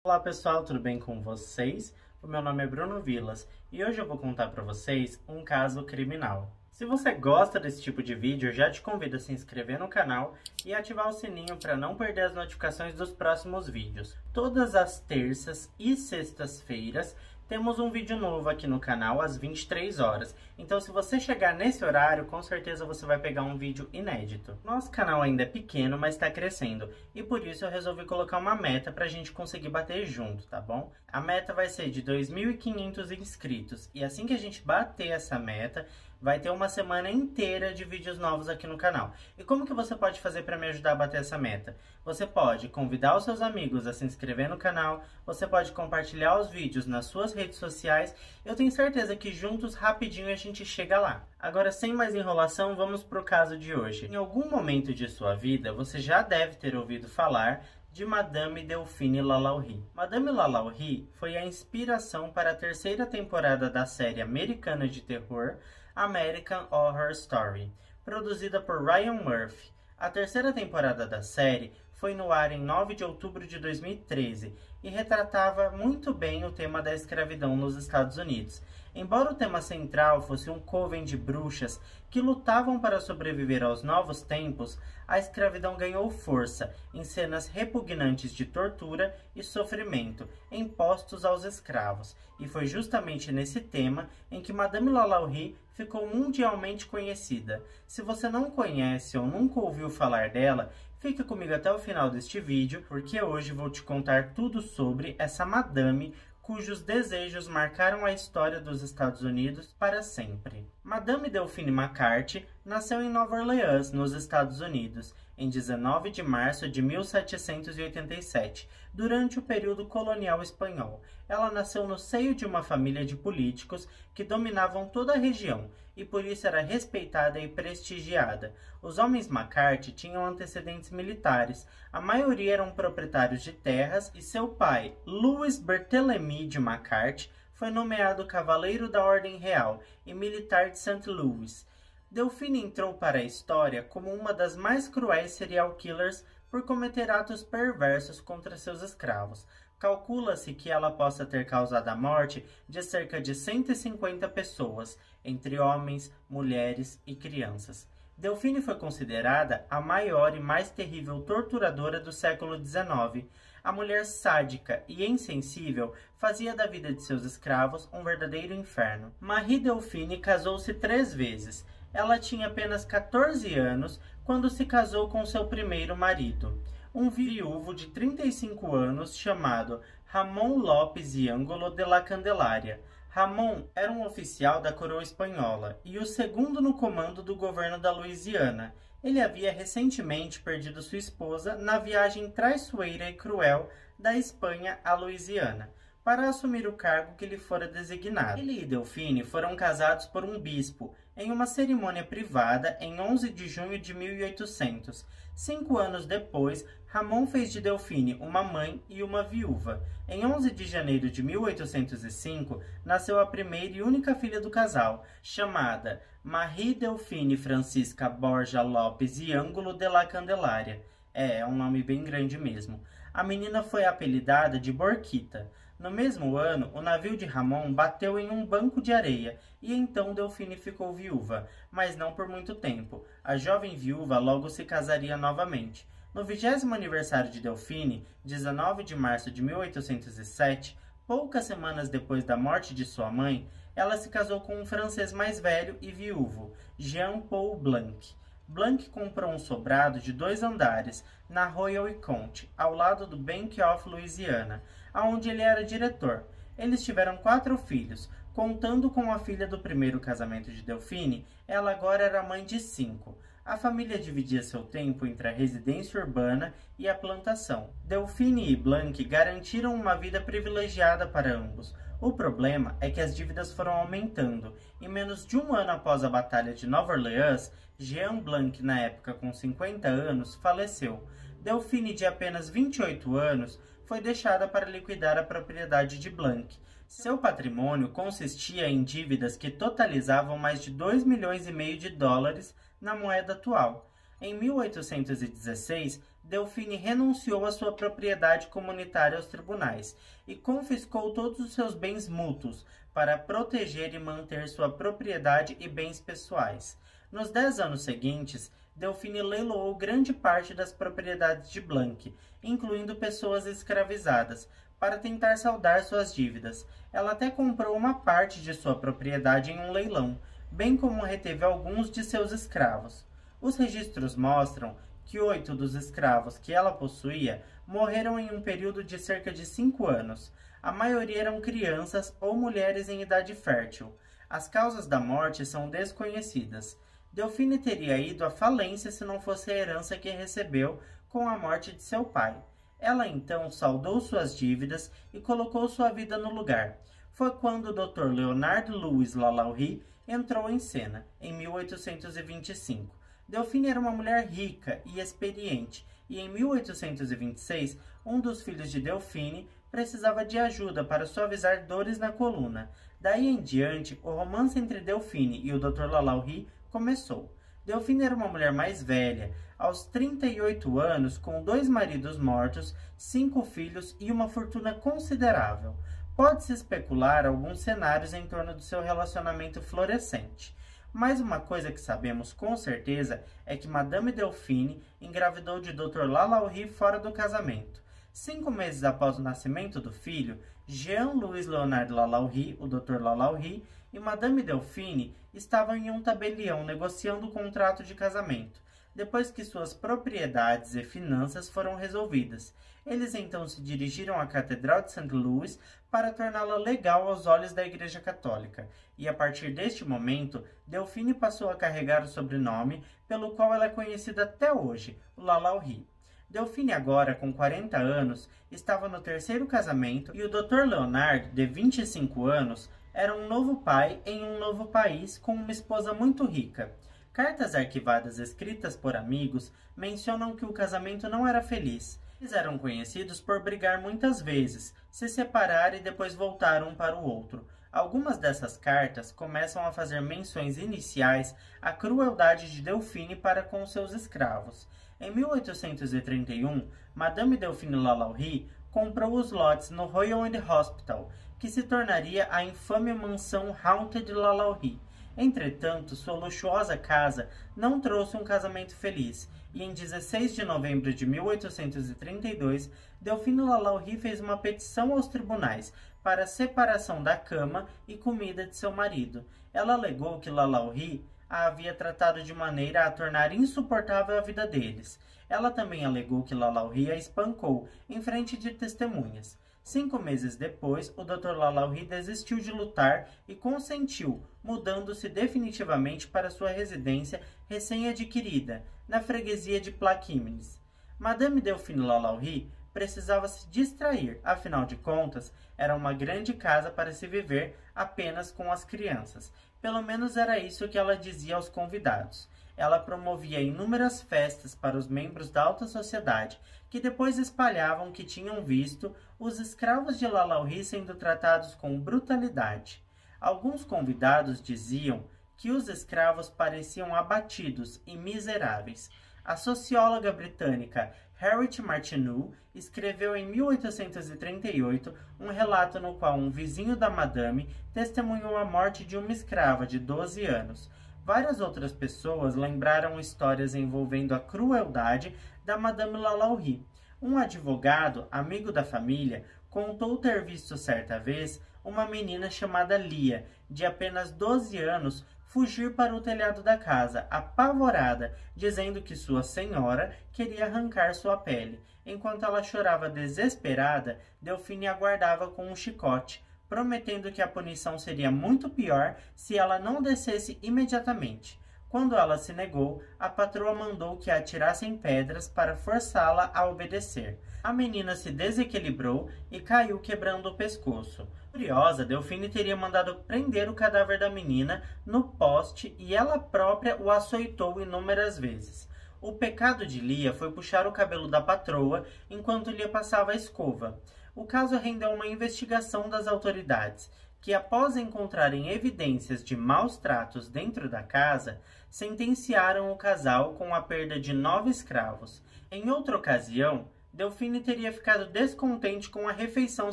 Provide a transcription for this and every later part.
Olá pessoal, tudo bem com vocês? O meu nome é Bruno Vilas e hoje eu vou contar para vocês um caso criminal. Se você gosta desse tipo de vídeo, eu já te convido a se inscrever no canal e ativar o sininho para não perder as notificações dos próximos vídeos. Todas as terças e sextas-feiras temos um vídeo novo aqui no canal às 23 horas. Então se você chegar nesse horário, com certeza você vai pegar um vídeo inédito. Nosso canal ainda é pequeno, mas está crescendo. E por isso eu resolvi colocar uma meta para a gente conseguir bater junto, tá bom? A meta vai ser de 2.500 inscritos. E assim que a gente bater essa meta, vai ter uma semana inteira de vídeos novos aqui no canal. E como que você pode fazer para me ajudar a bater essa meta? Você pode convidar os seus amigos a se inscrever no canal, você pode compartilhar os vídeos nas suas redes sociais. Eu tenho certeza que juntos, rapidinho, a gente chega lá. Agora, sem mais enrolação, vamos para o caso de hoje. Em algum momento de sua vida, você já deve ter ouvido falar de Madame Delphine Lalaurie. Madame Lalaurie foi a inspiração para a terceira temporada da série americana de terror American Horror Story, produzida por Ryan Murphy. A terceira temporada da série foi no ar em 9 de outubro de 2013 e retratava muito bem o tema da escravidão nos Estados Unidos. Embora o tema central fosse um coven de bruxas que lutavam para sobreviver aos novos tempos, a escravidão ganhou força em cenas repugnantes de tortura e sofrimento impostos aos escravos, e foi justamente nesse tema em que Madame Lalaurie ficou mundialmente conhecida. Se você não conhece ou nunca ouviu falar dela, fique comigo até o final deste vídeo, porque hoje vou te contar tudo sobre essa madame cujos desejos marcaram a história dos Estados Unidos para sempre. Madame Delphine McCarthy nasceu em Nova Orleans, nos Estados Unidos, em 19 de março de 1787, durante o período colonial espanhol. Ela nasceu no seio de uma família de políticos que dominavam toda a região e por isso era respeitada e prestigiada. Os homens McCarthy tinham antecedentes militares, a maioria eram proprietários de terras e seu pai, Louis Barthélemy de McCarthy, foi nomeado Cavaleiro da Ordem Real e Militar de St. Louis. Delphine entrou para a história como uma das mais cruéis serial killers por cometer atos perversos contra seus escravos. Calcula-se que ela possa ter causado a morte de cerca de 150 pessoas, entre homens, mulheres e crianças. Delphine foi considerada a maior e mais terrível torturadora do século XIX. A mulher sádica e insensível fazia da vida de seus escravos um verdadeiro inferno. Marie Delphine casou-se 3 vezes. Ela tinha apenas 14 anos quando se casou com seu primeiro marido, um viúvo de 35 anos chamado Ramon Lopes y Ángulo de la Candelaria. Ramon era um oficial da coroa espanhola e o segundo no comando do governo da Louisiana. Ele havia recentemente perdido sua esposa na viagem traiçoeira e cruel da Espanha à Louisiana, para assumir o cargo que lhe fora designado. Ele e Delphine foram casados por um bispo, em uma cerimônia privada em 11 de junho de 1800. 5 anos depois, Ramon fez de Delphine uma mãe e uma viúva. Em 11 de janeiro de 1805, nasceu a primeira e única filha do casal, chamada Marie Delphine Francisca Borja Lopes y Ángulo de la Candelaria. É um nome bem grande mesmo. A menina foi apelidada de Borquita. No mesmo ano, o navio de Ramon bateu em um banco de areia e então Delphine ficou viúva, mas não por muito tempo. A jovem viúva logo se casaria novamente. No 20º aniversário de Delphine, 19 de março de 1807, poucas semanas depois da morte de sua mãe, ela se casou com um francês mais velho e viúvo, Jean-Paul Blanc. Blanc comprou um sobrado de 2 andares na Royal e Conte, ao lado do Bank of Louisiana, onde ele era diretor. Eles tiveram 4 filhos. Contando com a filha do primeiro casamento de Delphine, ela agora era mãe de 5. A família dividia seu tempo entre a residência urbana e a plantação. Delphine e Blanc garantiram uma vida privilegiada para ambos. O problema é que as dívidas foram aumentando, e menos de um ano após a Batalha de Nova Orleans, Jean Blanc, na época com 50 anos, faleceu. Delphine, de apenas 28 anos, foi deixada para liquidar a propriedade de Blanc. Seu patrimônio consistia em dívidas que totalizavam mais de 2,5 milhões de dólares na moeda atual. Em 1816, Delfine renunciou à sua propriedade comunitária aos tribunais e confiscou todos os seus bens mútuos para proteger e manter sua propriedade e bens pessoais. Nos 10 anos seguintes, Delfine leiloou grande parte das propriedades de Blanc, incluindo pessoas escravizadas, para tentar saldar suas dívidas. Ela até comprou uma parte de sua propriedade em um leilão, bem como reteve alguns de seus escravos. Os registros mostram que 8 dos escravos que ela possuía morreram em um período de cerca de 5 anos. A maioria eram crianças ou mulheres em idade fértil. As causas da morte são desconhecidas. Delfine teria ido à falência se não fosse a herança que recebeu com a morte de seu pai. Ela então saldou suas dívidas e colocou sua vida no lugar. Foi quando o Dr. Leonard Louis Lalaurie entrou em cena, em 1825. Delfine era uma mulher rica e experiente, e em 1826, um dos filhos de Delfine precisava de ajuda para suavizar dores na coluna. Daí em diante, o romance entre Delfine e o Dr. Lalaurie começou. Delfine era uma mulher mais velha, aos 38 anos, com 2 maridos mortos, 5 filhos e uma fortuna considerável. Pode-se especular alguns cenários em torno do seu relacionamento florescente. Mas uma coisa que sabemos com certeza é que Madame Delfine engravidou de Dr. Lalaurie fora do casamento. 5 meses após o nascimento do filho, Jean-Louis Leonard Lalaurie, o Dr. Lalaurie, e Madame Delfine estavam em um tabelião negociando o contrato de casamento, depois que suas propriedades e finanças foram resolvidas. Eles então se dirigiram à Catedral de St. Louis para torná-la legal aos olhos da Igreja Católica, e a partir deste momento, Delfine passou a carregar o sobrenome pelo qual ela é conhecida até hoje, o Lalaurie. Delfine agora, com 40 anos, estava no 3º casamento e o Dr. Leonard, de 25 anos, era um novo pai em um novo país com uma esposa muito rica. Cartas arquivadas escritas por amigos mencionam que o casamento não era feliz. Eles eram conhecidos por brigar muitas vezes, se separar e depois voltar um para o outro. Algumas dessas cartas começam a fazer menções iniciais à crueldade de Delfine para com seus escravos. Em 1831, Madame Delfine Lalaurie comprou os lotes no Royal End Hospital, que se tornaria a infame mansão Haunted Lalaurie. Entretanto, sua luxuosa casa não trouxe um casamento feliz, e em 16 de novembro de 1832, Delfine Lalaurie fez uma petição aos tribunais para a separação da cama e comida de seu marido. Ela alegou que Lalaurie a havia tratado de maneira a tornar insuportável a vida deles. Ela também alegou que Lalaurie a espancou em frente de testemunhas. 5 meses depois, o Dr. Lalaurie desistiu de lutar e consentiu, mudando-se definitivamente para sua residência recém-adquirida, na freguesia de Plaquemines. Madame Delfine Lalaurie precisava se distrair, afinal de contas, era uma grande casa para se viver apenas com as crianças. Pelo menos era isso que ela dizia aos convidados. Ela promovia inúmeras festas para os membros da alta sociedade, que depois espalhavam que tinham visto os escravos de Lalaurie sendo tratados com brutalidade. Alguns convidados diziam que os escravos pareciam abatidos e miseráveis. A socióloga britânica Harriet Martineau escreveu em 1838 um relato no qual um vizinho da Madame testemunhou a morte de uma escrava de 12 anos. Várias outras pessoas lembraram histórias envolvendo a crueldade da Madame Lalaurie. Um advogado, amigo da família, contou ter visto certa vez uma menina chamada Lia, de apenas 12 anos, fugir para o telhado da casa, apavorada, dizendo que sua senhora queria arrancar sua pele. Enquanto ela chorava desesperada, Delfine aguardava com um chicote, prometendo que a punição seria muito pior se ela não descesse imediatamente. Quando ela se negou, a patroa mandou que a atirassem pedras para forçá-la a obedecer. A menina se desequilibrou e caiu quebrando o pescoço. Furiosa, Delfine teria mandado prender o cadáver da menina no poste e ela própria o açoitou inúmeras vezes. O pecado de Lia foi puxar o cabelo da patroa enquanto Lia passava a escova. O caso rendeu uma investigação das autoridades, que após encontrarem evidências de maus tratos dentro da casa, sentenciaram o casal com a perda de 9 escravos. Em outra ocasião, Delphine teria ficado descontente com a refeição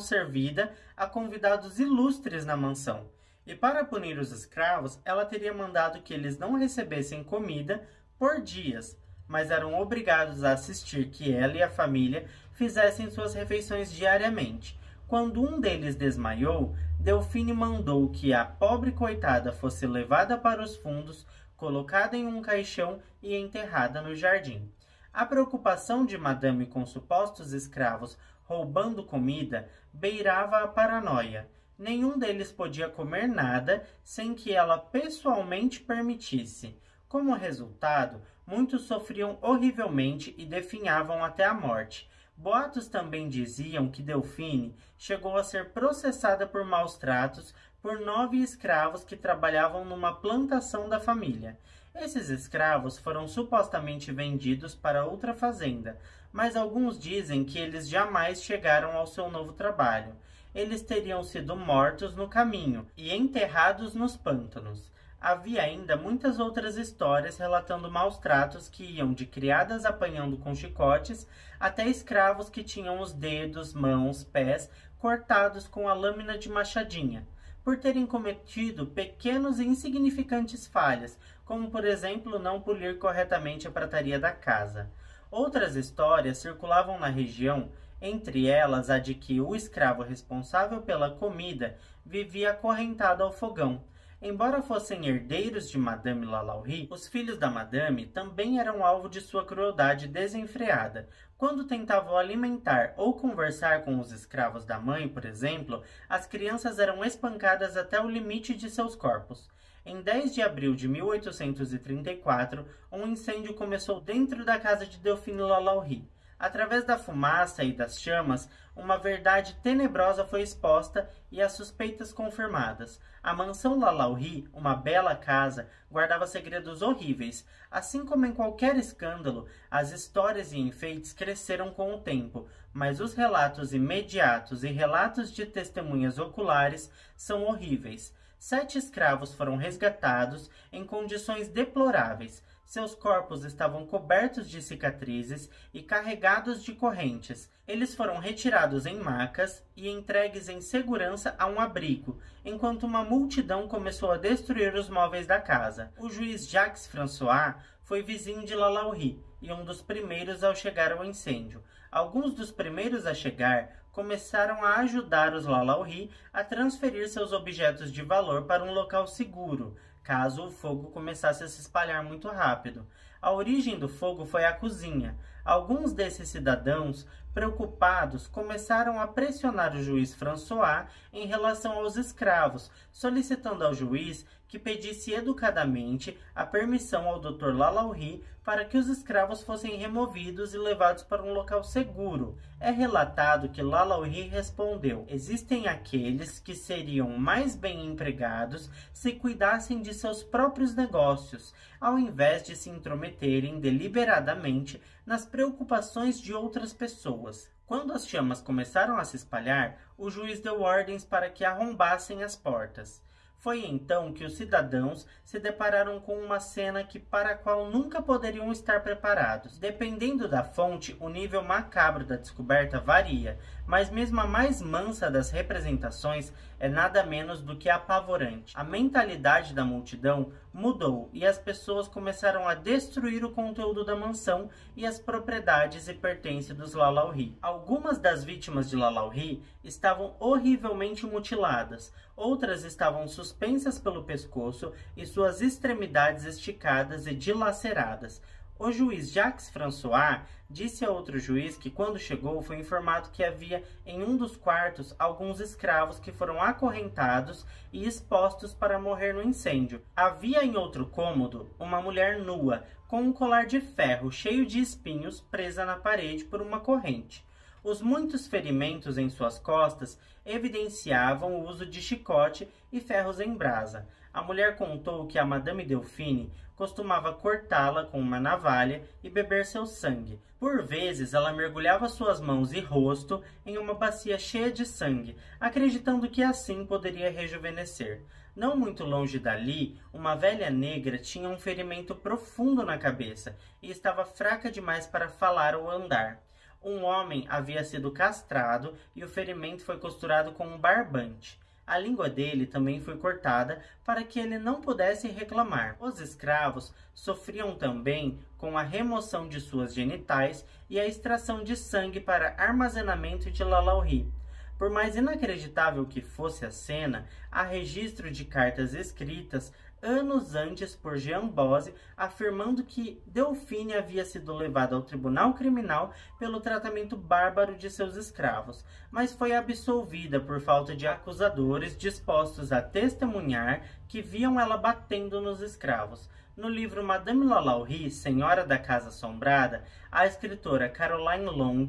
servida a convidados ilustres na mansão, e para punir os escravos, ela teria mandado que eles não recebessem comida por dias, mas eram obrigados a assistir que ela e a família fizessem suas refeições diariamente. Quando um deles desmaiou, Delphine mandou que a pobre coitada fosse levada para os fundos, colocada em um caixão e enterrada no jardim. A preocupação de Madame com supostos escravos roubando comida beirava a paranoia. Nenhum deles podia comer nada sem que ela pessoalmente permitisse. Como resultado, muitos sofriam horrivelmente e definhavam até a morte. Boatos também diziam que Delphine chegou a ser processada por maus tratos por 9 escravos que trabalhavam numa plantação da família. Esses escravos foram supostamente vendidos para outra fazenda, mas alguns dizem que eles jamais chegaram ao seu novo trabalho. Eles teriam sido mortos no caminho e enterrados nos pântanos. Havia ainda muitas outras histórias relatando maus tratos que iam de criadas apanhando com chicotes até escravos que tinham os dedos, mãos, pés cortados com a lâmina de machadinha, por terem cometido pequenos e insignificantes falhas, como por exemplo não polir corretamente a prataria da casa. Outras histórias circulavam na região, entre elas a de que o escravo responsável pela comida vivia acorrentado ao fogão. Embora fossem herdeiros de Madame Lalaurie, os filhos da Madame também eram alvo de sua crueldade desenfreada. Quando tentavam alimentar ou conversar com os escravos da mãe, por exemplo, as crianças eram espancadas até o limite de seus corpos. Em 10 de abril de 1834, um incêndio começou dentro da casa de Delphine Lalaurie. Através da fumaça e das chamas, uma verdade tenebrosa foi exposta e as suspeitas confirmadas. A mansão Lalaurie, uma bela casa, guardava segredos horríveis. Assim como em qualquer escândalo, as histórias e enfeites cresceram com o tempo, mas os relatos imediatos e relatos de testemunhas oculares são horríveis. 7 escravos foram resgatados em condições deploráveis. Seus corpos estavam cobertos de cicatrizes e carregados de correntes. Eles foram retirados em macas e entregues em segurança a um abrigo, enquanto uma multidão começou a destruir os móveis da casa. O juiz Jacques François foi vizinho de Lalaurie e um dos primeiros ao chegar ao incêndio. Alguns dos primeiros a chegar começaram a ajudar os Lalaurie a transferir seus objetos de valor para um local seguro, caso o fogo começasse a se espalhar muito rápido. A origem do fogo foi a cozinha. Alguns desses cidadãos, preocupados, começaram a pressionar o juiz François em relação aos escravos, solicitando ao juiz que pedisse educadamente a permissão ao Dr. Lalaurie para que os escravos fossem removidos e levados para um local seguro. É relatado que Lalaurie respondeu: existem aqueles que seriam mais bem empregados se cuidassem de seus próprios negócios, ao invés de se intrometerem deliberadamente nas preocupações de outras pessoas. Quando as chamas começaram a se espalhar, o juiz deu ordens para que arrombassem as portas. Foi então que os cidadãos se depararam com uma cena para a qual nunca poderiam estar preparados. Dependendo da fonte, o nível macabro da descoberta varia, mas mesmo a mais mansa das representações é nada menos do que apavorante. A mentalidade da multidão mudou e as pessoas começaram a destruir o conteúdo da mansão e as propriedades e pertences dos Lalaurie. Algumas das vítimas de Lalaurie estavam horrivelmente mutiladas, outras estavam suspensas pelo pescoço e suas extremidades esticadas e dilaceradas. O juiz Jacques François disse a outro juiz que, quando chegou, foi informado que havia em um dos quartos alguns escravos que foram acorrentados e expostos para morrer no incêndio. Havia em outro cômodo uma mulher nua, com um colar de ferro cheio de espinhos presa na parede por uma corrente. Os muitos ferimentos em suas costas evidenciavam o uso de chicote e ferros em brasa. A mulher contou que a Madame Delphine costumava cortá-la com uma navalha e beber seu sangue. Por vezes, ela mergulhava suas mãos e rosto em uma bacia cheia de sangue, acreditando que assim poderia rejuvenescer. Não muito longe dali, uma velha negra tinha um ferimento profundo na cabeça e estava fraca demais para falar ou andar. Um homem havia sido castrado e o ferimento foi costurado com um barbante. A língua dele também foi cortada para que ele não pudesse reclamar. Os escravos sofriam também com a remoção de suas genitais e a extração de sangue para armazenamento de lalaurie. Por mais inacreditável que fosse a cena, há registro de cartas escritas anos antes por Jean Bose, afirmando que Delphine havia sido levada ao tribunal criminal pelo tratamento bárbaro de seus escravos, mas foi absolvida por falta de acusadores dispostos a testemunhar que viam ela batendo nos escravos. No livro Madame Lalaurie, Senhora da Casa Assombrada, a escritora Caroline Long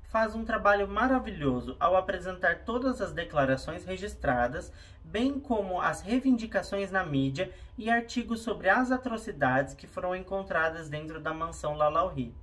faz um trabalho maravilhoso ao apresentar todas as declarações registradas, bem como as reivindicações na mídia e artigos sobre as atrocidades que foram encontradas dentro da mansão Lalaurie.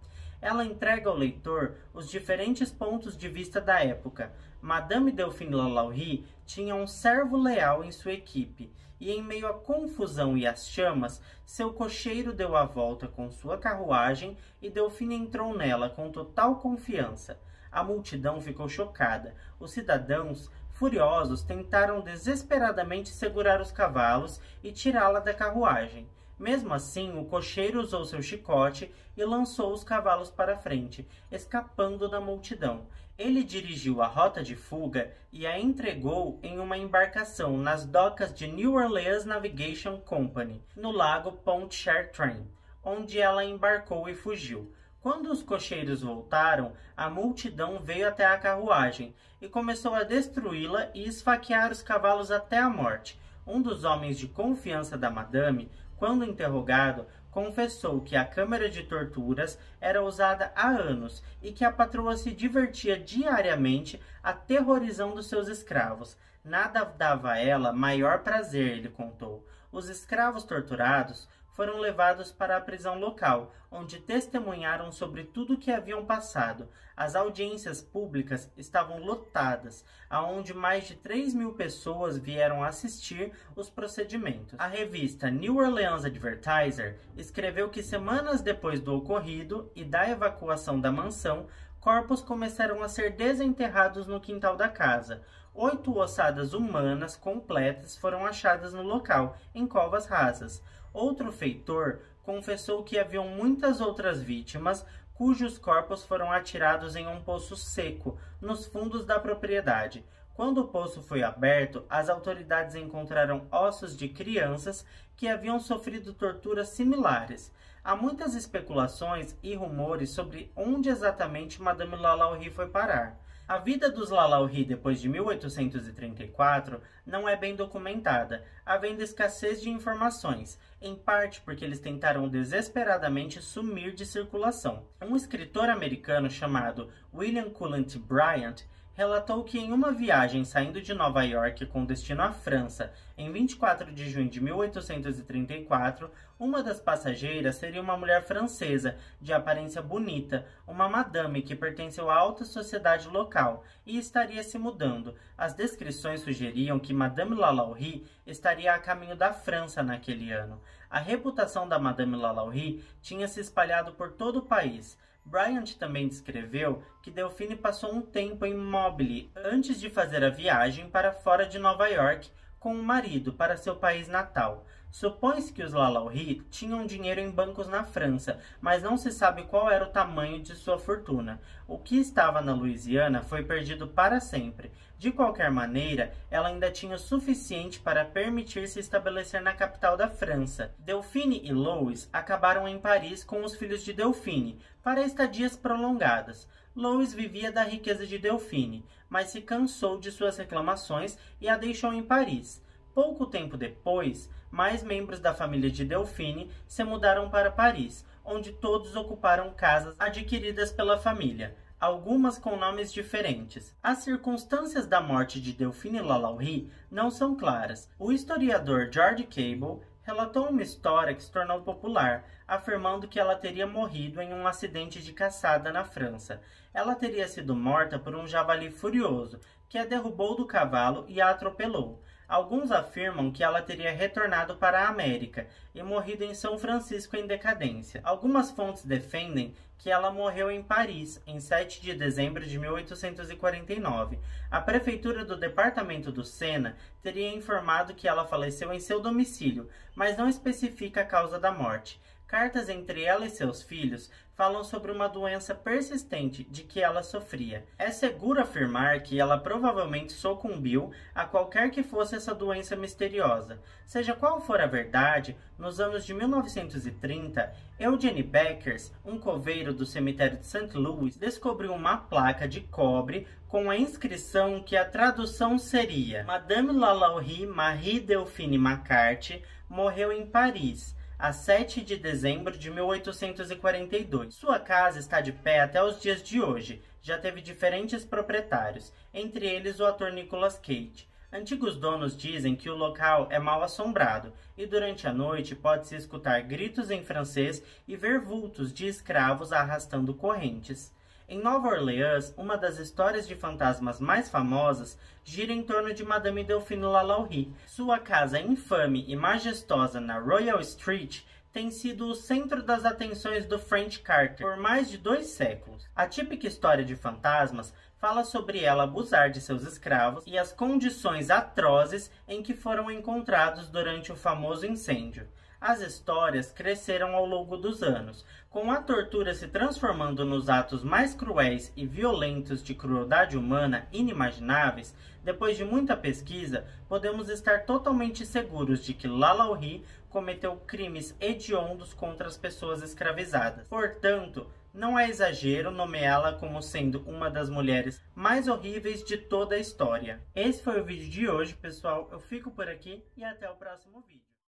Ela entrega ao leitor os diferentes pontos de vista da época. Madame Delphine Lalaurie tinha um servo leal em sua equipe, e em meio à confusão e às chamas, seu cocheiro deu a volta com sua carruagem e Delphine entrou nela com total confiança. A multidão ficou chocada. Os cidadãos, furiosos, tentaram desesperadamente segurar os cavalos e tirá-la da carruagem. Mesmo assim, o cocheiro usou seu chicote e lançou os cavalos para frente, escapando da multidão. Ele dirigiu a rota de fuga e a entregou em uma embarcação nas docas de New Orleans Navigation Company, no lago Pontchartrain, onde ela embarcou e fugiu. Quando os cocheiros voltaram, a multidão veio até a carruagem e começou a destruí-la e esfaquear os cavalos até a morte. Um dos homens de confiança da madame, quando interrogado, confessou que a câmara de torturas era usada há anos e que a patroa se divertia diariamente aterrorizando seus escravos. Nada dava a ela maior prazer, ele contou. Os escravos torturados foram levados para a prisão local, onde testemunharam sobre tudo o que haviam passado. As audiências públicas estavam lotadas, aonde mais de 3.000 pessoas vieram assistir os procedimentos. A revista New Orleans Advertiser escreveu que semanas depois do ocorrido e da evacuação da mansão, corpos começaram a ser desenterrados no quintal da casa. 8 ossadas humanas completas foram achadas no local, em covas rasas. Outro feitor confessou que haviam muitas outras vítimas cujos corpos foram atirados em um poço seco, nos fundos da propriedade. Quando o poço foi aberto, as autoridades encontraram ossos de crianças que haviam sofrido torturas similares. Há muitas especulações e rumores sobre onde exatamente Madame Lalaurie foi parar. A vida dos Lalaurie depois de 1834 não é bem documentada, havendo escassez de informações, em parte porque eles tentaram desesperadamente sumir de circulação. Um escritor americano chamado William Cullen Bryant relatou que em uma viagem saindo de Nova York com destino à França, em 24 de junho de 1834, uma das passageiras seria uma mulher francesa, de aparência bonita, uma madame que pertenceu à alta sociedade local e estaria se mudando. As descrições sugeriam que Madame Lalaurie estaria a caminho da França naquele ano. A reputação da Madame Lalaurie tinha se espalhado por todo o país. Bryant também descreveu que Delphine passou um tempo em Mobile antes de fazer a viagem para fora de Nova York com o marido para seu país natal. Supõe-se que os Lalaurie tinham dinheiro em bancos na França, mas não se sabe qual era o tamanho de sua fortuna. O que estava na Louisiana foi perdido para sempre. De qualquer maneira, ela ainda tinha o suficiente para permitir se estabelecer na capital da França. Delphine e Louis acabaram em Paris com os filhos de Delphine, para estadias prolongadas. Louis vivia da riqueza de Delphine, mas se cansou de suas reclamações e a deixou em Paris. Pouco tempo depois, mais membros da família de Delphine se mudaram para Paris, onde todos ocuparam casas adquiridas pela família, algumas com nomes diferentes. As circunstâncias da morte de Delphine Lalaurie não são claras. O historiador George Cable relatou uma história que se tornou popular, afirmando que ela teria morrido em um acidente de caçada na França. Ela teria sido morta por um javali furioso, que a derrubou do cavalo e a atropelou. Alguns afirmam que ela teria retornado para a América e morrido em São Francisco em decadência. Algumas fontes defendem que ela morreu em Paris, em 7 de dezembro de 1849. A prefeitura do departamento do Sena teria informado que ela faleceu em seu domicílio, mas não especifica a causa da morte. Cartas entre ela e seus filhos falam sobre uma doença persistente de que ela sofria. É seguro afirmar que ela provavelmente sucumbiu a qualquer que fosse essa doença misteriosa. Seja qual for a verdade, nos anos de 1930, Eugene Beckers, um coveiro do cemitério de St. Louis, descobriu uma placa de cobre com a inscrição que a tradução seria: Madame Lalaurie Marie Delphine McCarthy morreu em Paris, a 7 de dezembro de 1842. Sua casa está de pé até os dias de hoje. Já teve diferentes proprietários, entre eles o ator Nicolas Cage. Antigos donos dizem que o local é mal assombrado e durante a noite pode-se escutar gritos em francês e ver vultos de escravos arrastando correntes. Em Nova Orleans, uma das histórias de fantasmas mais famosas gira em torno de Madame Delphine Lalaurie. Sua casa infame e majestosa na Royal Street tem sido o centro das atenções do French Carter por mais de 2 séculos. A típica história de fantasmas fala sobre ela abusar de seus escravos e as condições atrozes em que foram encontrados durante o famoso incêndio. As histórias cresceram ao longo dos anos, com a tortura se transformando nos atos mais cruéis e violentos de crueldade humana inimagináveis. Depois de muita pesquisa, podemos estar totalmente seguros de que Lalaurie cometeu crimes hediondos contra as pessoas escravizadas. Portanto, não é exagero nomeá-la como sendo uma das mulheres mais horríveis de toda a história. Esse foi o vídeo de hoje, pessoal. Eu fico por aqui e até o próximo vídeo.